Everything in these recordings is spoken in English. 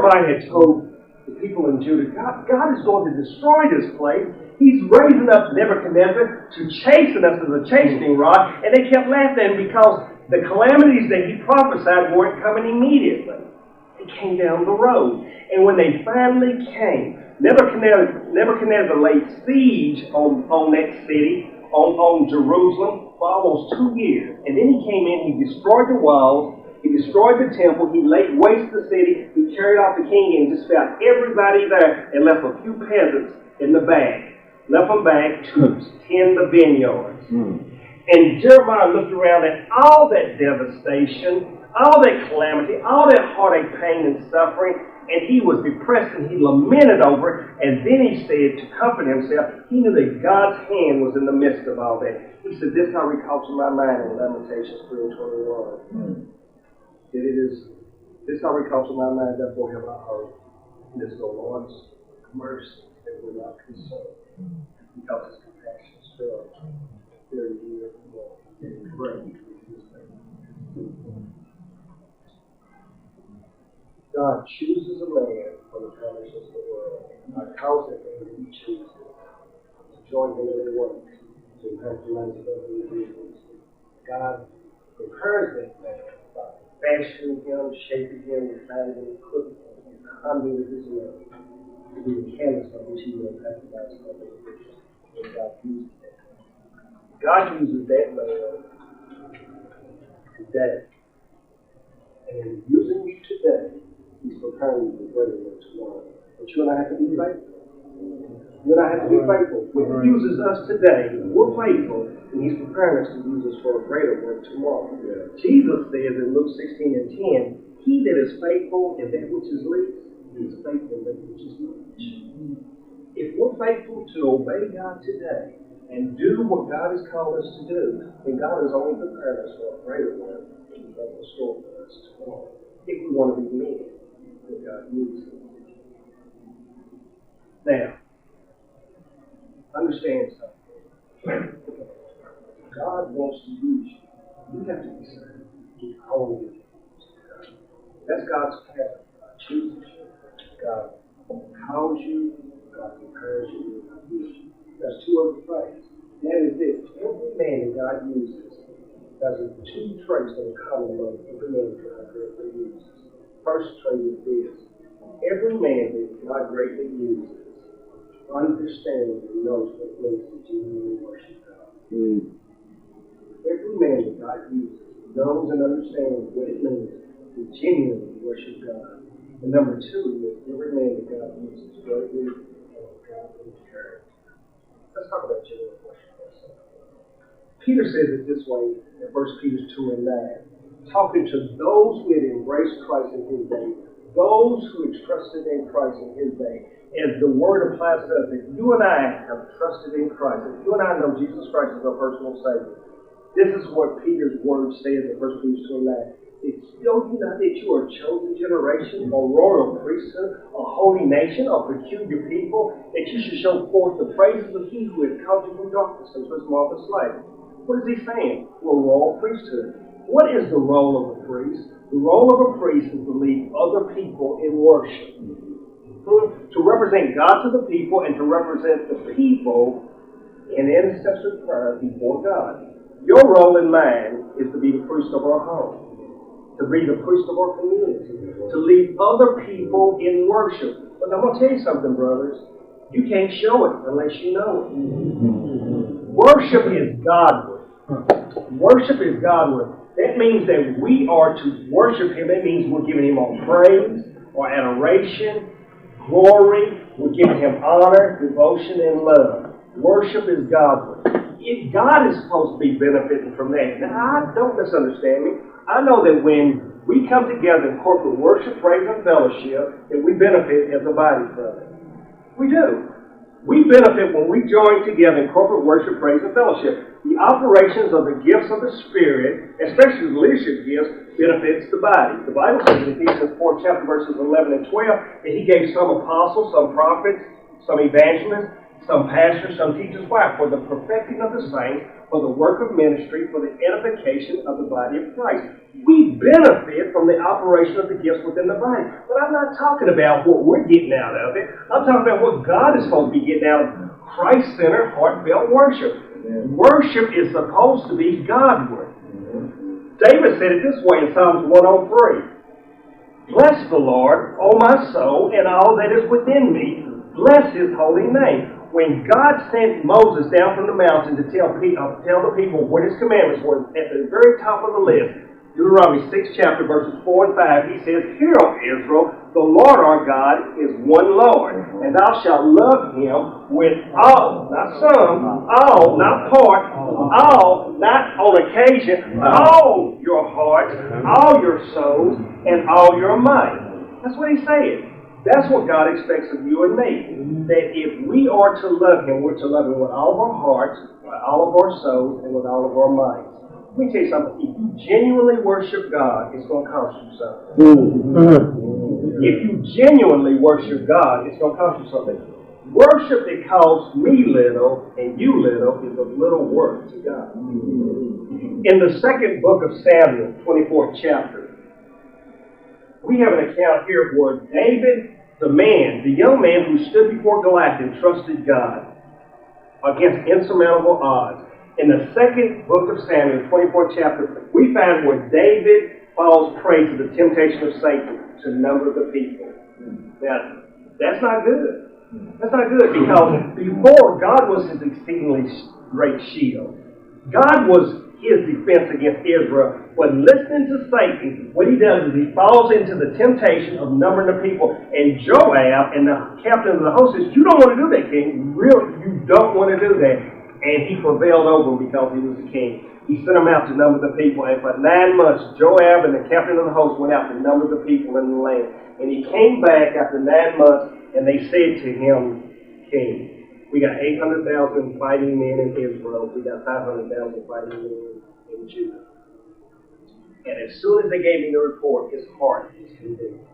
Jeremiah had told the people in Judah, God is going to destroy this place. He's raising up Nebuchadnezzar to chasten us as a chastening rod. And they kept laughing because the calamities that he prophesied weren't coming immediately. They came down the road. And when they finally came, Nebuchadnezzar laid siege on that city, on Jerusalem, for almost 2 years. And then he came in, he destroyed the walls, he destroyed the temple, he laid waste the city, he carried off the king and just found everybody there and left a few peasants in the back. Left them back to tend the vineyards. And Jeremiah looked around at all that devastation, all that calamity, all that heartache, pain, and suffering, and he was depressed and he lamented over it. And then he said, to comfort himself, he knew that God's hand was in the midst of all that. He said, this how recalls to my mind in Lamentations 3:21. That it is, this how recalls to my mind, therefore have I hope. And it's the Lord's mercy that will not consume, because his compassion is filled very near and great with his name. God chooses a man from the foundations of the world. God calls that man that he chooses to join him in the work, to impact the lives of other individuals. God prepares that man by fashioning him, shaping him, refining him, equipping him, and conduit of his love to be the canvas on which he will impact the lives of other individuals. And God uses that man. God uses that man today. And in using you today, he's preparing you for greater work tomorrow. But you and I have to be faithful. You and I have to be faithful. When he uses us today, we're faithful, and he's preparing us to use us for a greater work tomorrow. Yeah. Jesus says in Luke 16:10, he that is faithful in that which is least, is faithful in that which is much. If we're faithful to obey God today and do what God has called us to do, then God has only prepared us for a greater work that he's got in store for us tomorrow. If we want to be men that God uses. Now, understand something. God wants to use you. You have to be saved. He calls you. That's God's pattern. God chooses you. God calls you. God prepares you. God uses you. There's two other things. That is this. Every man that God uses, there's two traits that are common among every man that God greatly uses. First trait is this. Every man that God greatly uses understands and knows what it means to genuinely worship God. Every man that God uses knows and understands what it means to genuinely worship God. And number two is every man that God uses greatly and godly character. Let's talk about genuine worship for a second. Peter says it this way in 1 Peter 2:9, talking to those who had embraced Christ in his day, those who had trusted in Christ in his day. As the word applies to us, if you and I have trusted in Christ, if you and I know Jesus Christ as our personal Savior, this is what Peter's word says in 1 Peter 2:9. Know you not that you are a chosen generation, a royal priesthood, a holy nation, a peculiar people, that you should show forth the praises of he who has called you from darkness into his marvelous light. What is he saying? We're a royal priesthood. What is the role of a priest? The role of a priest is to lead other people in worship. To represent God to the people and to represent the people in intercessory prayer before God. Your role and mine is to be the priest of our home, to be the priest of our community, to lead other people in worship. But I'm going to tell you something, brothers. You can't show it unless you know it. Worship is Godward. Worship is Godward. That means that we are to worship Him. That means we're giving Him our praise or adoration, glory. We're giving Him honor, devotion, and love. Worship is Godward. God is supposed to be benefiting from that. Now, don't misunderstand me. I know that when we come together in corporate worship, praise, and fellowship, that we benefit as a body from it. We do. We benefit when we join together in corporate worship, praise, and fellowship. The operations of the gifts of the Spirit, especially the leadership gifts, benefits the body. The Bible says in Ephesians 4, chapter verses 11 and 12, that He gave some apostles, some prophets, some evangelists, some pastors, some teachers. Why? For the perfecting of the saints, for the work of ministry, for the edification of the body of Christ. We benefit from the operation of the gifts within the body. But I'm not talking about what we're getting out of it. I'm talking about what God is supposed to be getting out of Christ-centered, heartfelt worship. Worship is supposed to be Godward. David said it this way in Psalms 103. Bless the Lord, O my soul, and all that is within me. Bless His holy name. When God sent Moses down from the mountain to tell the people what His commandments were, at the very top of the list, Deuteronomy 6 chapter verses 4 and 5, He says, Hear, O Israel, the Lord our God is one Lord, and thou shalt love Him with all, not some, all, not part, all, not on occasion, all your heart, all your souls, and all your might. That's what He's saying. That's what God expects of you and me. That if we are to love Him, we're to love Him with all of our hearts, with all of our souls, and with all of our minds. Let me tell you something. If you genuinely worship God, it's going to cost you something. If you genuinely worship God, it's going to cost you something. Worship that costs me little and you little is of little worth to God. In the second book of Samuel, 24th chapter, we have an account here where David, the young man who stood before Goliath and trusted God against insurmountable odds. In the second book of Samuel, 24th chapter, we find where David falls prey to the temptation of Satan to number the people. Now, that's not good. That's not good because before, God was His exceedingly great shield. God was His defense against Israel. But listening to Satan, what he does is he falls into the temptation of numbering the people. And Joab and the captain of the host says, You don't want to do that, king. Really, you don't want to do that. And he prevailed over him because he was the king. He sent them out to number the people. And for 9 months, Joab and the captain of the host went out to number the people in the land. And he came back after 9 months, and they said to him, King, we got 800,000 fighting men in Israel. We got 500,000 fighting men in Judah. And as soon as they gave him the report, his heart was condemned.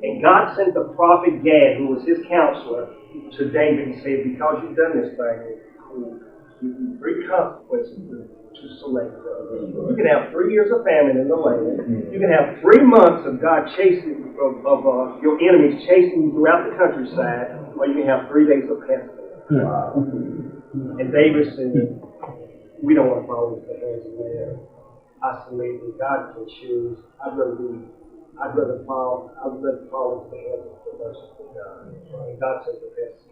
And God sent the prophet Gad, who was his counselor, to David and said, Because you've done this thing, I will give you 3 consequences to select from. You can have 3 years of famine in the land. You can have 3 months of God chasing, your enemies chasing you throughout the countryside, or you can have 3 days of pestilence. And David said, we don't want to fall into the hands of man. I submit that God can choose. I'd rather fall into the hands of the merciful God. And God sent the pestilence.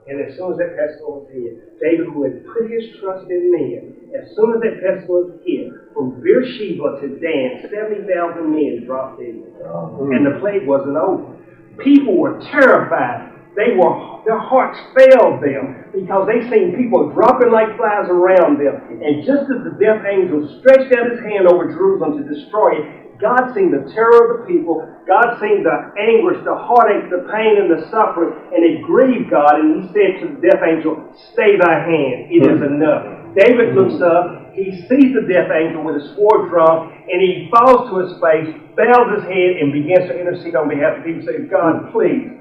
And as soon as that pestilence hit, David, who had put his trust in men, as soon as that pestilence hit, from Beersheba to Dan, 70,000 men dropped dead. And the plague wasn't over. People were terrified. Their hearts failed them because they seen people dropping like flies around them. And just as the death angel stretched out his hand over Jerusalem to destroy it, God seen the terror of the people. God seen the anguish, the heartache, the pain, and the suffering. And it grieved God. And He said to the death angel, Stay thy hand. It is enough. David looks up. He sees the death angel with his sword drawn. And he falls to his face, bows his head, and begins to intercede on behalf of people. Saying, God, please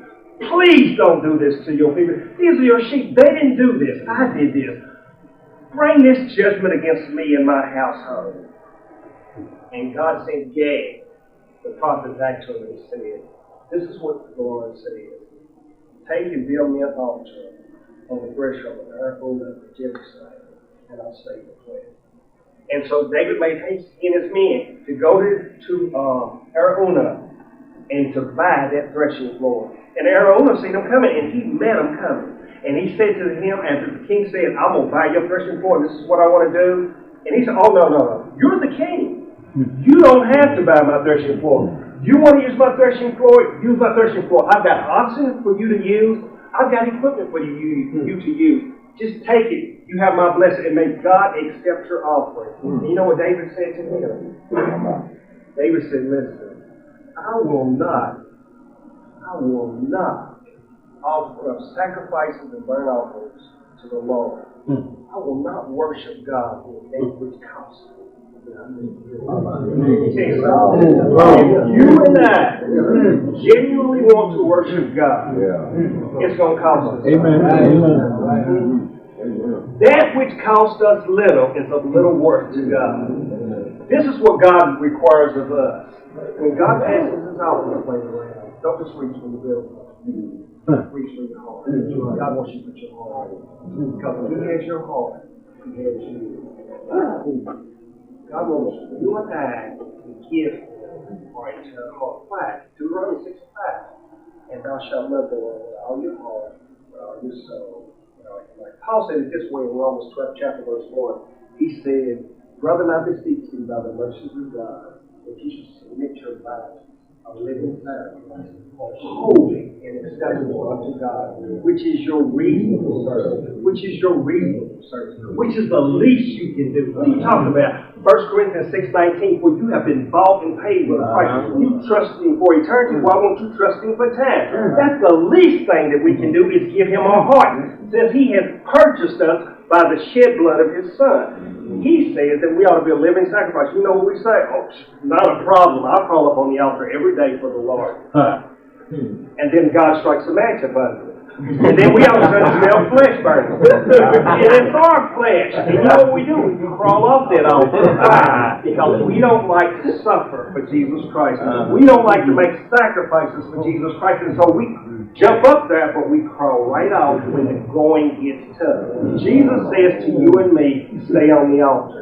don't do this to your people. These are your sheep. They didn't do this. I did this. Bring this judgment against me and my household. And God sent Gad, the prophet, back to him and said, This is what the Lord says. Take and build me an altar on the threshold of Araunah the Jebusite, and I'll stay with it. And so David made haste in his men to go to Araunah and to buy that threshing floor. And Araunah seen him coming, and he met him coming. And he said to him, after the king said, I'm going to buy your threshing floor, this is what I want to do. And he said, Oh, no. You're the king. You don't have to buy my threshing floor. You want to use my threshing floor? Use my threshing floor. I've got oxen for you to use. I've got equipment for you to use. Just take it. You have my blessing, and may God accept your offering. And you know what David said to him? David said, Listen, I will not offer up sacrifices and burnt offerings to the Lord. I will not worship God with that which costs me. If you and I genuinely want to worship God, it's going to cost us. Amen. That which costs us little is of little worth to God. This is what God requires of us. When God passes his offering plate around, don't just reach for the bill. Reach for your heart. God wants you to put your heart in. Because when he has your heart, he has you. God wants you and I to give him our eternal heart. Why? Deuteronomy 6:5. And thou shalt love the Lord with all your heart, with all your soul. Like Paul said it this way in Romans 12, chapter verse 1. He said, Brother, I beseech thee by the mercies of God, that you should submit your bodies a living sacrifice, holy and acceptable unto God, which is your reasonable service. Which is your reasonable service. Which is the least you can do. What are you talking about? 1 Corinthians 6:19, for you have been bought and paid with a price. You trust him for eternity. Why won't you trust him for time? That's the least thing that we can do is give him our heart. Since he has purchased us by the shed blood of his Son. He says that we ought to be a living sacrifice. You know what we say? Oh, not a problem. I'll crawl up on the altar every day for the Lord. And then God strikes a match above it. And then we all of a sudden smell flesh burning. And it's our flesh. And you know what we do? We crawl off that altar. Because we don't like to suffer for Jesus Christ. We don't like to make sacrifices for Jesus Christ. And so we jump up there, but we crawl right out when the going gets tough. Jesus says to you and me, stay on the altar.